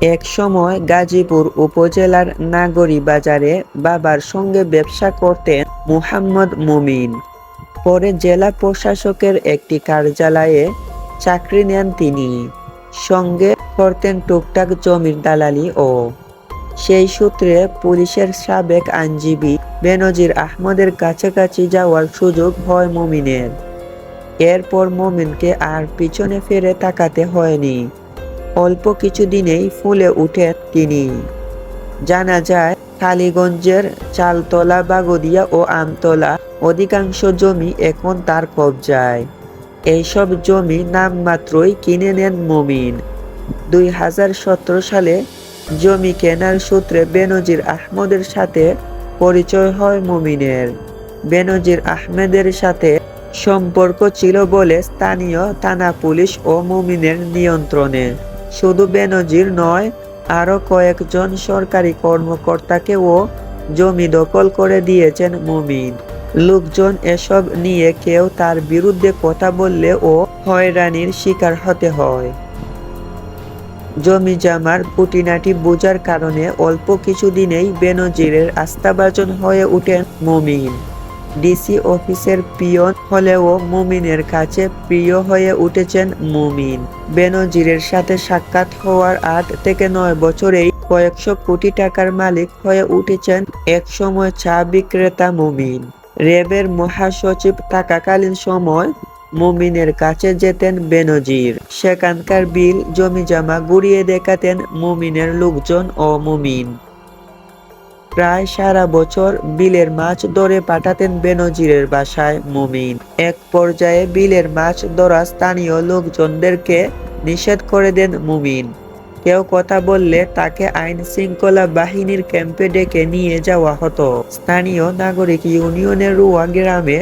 এক সময় গাজীপুর উপজেলার নাগরী বাজারে বাবার সঙ্গে ব্যবসা করতেন মুহাম্মদ মুমিন। পরে জেলা প্রশাসকের একটি কার্যালয়ে চাকরি নেন তিনি। সঙ্গে করতেন টুকটাক জমির দালালি ও। সেই সূত্রে পুলিশের সাবেক আইনজীবী বেনজির আহমদের কাছাকাছি যাওয়ার সুযোগ হয় মুমিনের। এরপর মুমিনকে আর পিছনে ফিরে তাকাতে হয়নি। অল্প কিছুদিনেই ফুলে উঠেন তিনি। জানা যায়, কালীগঞ্জের চালতলা, বাগদিয়া ও আমতলা অধিকাংশ জমি এখন তার কবজায়। এইসব জমি নামমাত্রই কিনে নেন মুমিন। 2017 সালে জমি কেনার সূত্রে বেনজির আহমদের সাথে পরিচয় হয় মুমিনের। বেনজির আহমেদের সাথে সম্পর্ক ছিল বলে স্থানীয় থানা পুলিশ ও মুমিনের নিয়ন্ত্রণে। শুধু বেনজির নয়, আরও কয়েকজন সরকারি কর্মকর্তাকেও জমি দখল করে দিয়েছেন মুমিন। লোকজন এসব নিয়ে কেউ তার বিরুদ্ধে কথা বললে ও হয়রানির শিকার হতে হয়। জমি জমার খুঁটিনাটি বোঝার কারণে অল্প কিছুদিনেই বেনজিরের আস্থাভাজন হয়ে ওঠেন মুমিন। ডিসি অফিসের পিয়ন হলেও মুমিনের কাছে প্রিয় হয়ে উঠেছেন মুমিন। বেনজিরের সাথে সাক্ষাৎ হওয়ার 8 থেকে 9 বছরেই কয়েকশো কোটি টাকার মালিক হয়ে উঠেছেন একসময় চা বিক্রেতা মুমিন। র্যাবের মহাসচিব থাকাকালীন সময় মুমিনের কাছে যেতেন বেনজির। সেখানকার বিল জমিজমা ঘুরিয়ে দেখাতেন মুমিনের লোকজন ও মুমিন। প্রায় সারা বছর বিলের মাছ ধরে পাঠাতেন বেনজিরের বাসায় মুমিন। এক পর্যায়ে বিলের মাছ ধরা স্থানীয় লোকজনদেরকে নিষেধ করে দেন মুমিন। কেউ কথা বললে তাকে আইন শৃঙ্খলা বাহিনীর ক্যাম্পে ডেকে নিয়ে যাওয়া হতো। স্থানীয় নাগরিক ইউনিয়নের রুয়া গ্রামে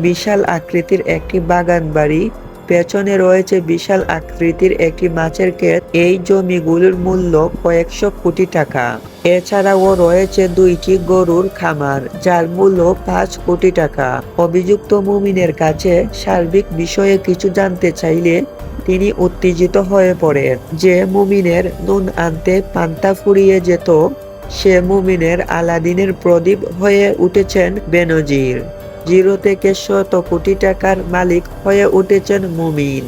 বিশাল আকৃতির একটি বাগান বাড়ি, পেছনে রয়েছে বিশাল আকৃতির একটি মাছের ক্ষেত। এই জমিগুলোর মূল্য কয়েকশো কোটি টাকা। এছাড়াও রয়েছে 2টি গরুর খামার, যার মূল্য 5 কোটি টাকা। অভিযুক্ত মুমিনের কাছে সার্বিক বিষয়ে কিছু জানতে চাইলে তিনি উত্তেজিত হয়ে পড়েন। যে মুমিনের নুন আনতে পান্তা ফুরিয়ে যেত, সে মুমিনের আলাদিনের প্রদীপ হয়ে উঠেছেন বেনজির। 0 থেকে 100 কোটি টাকার মালিক হয়ে উঠেছেন মুমিন।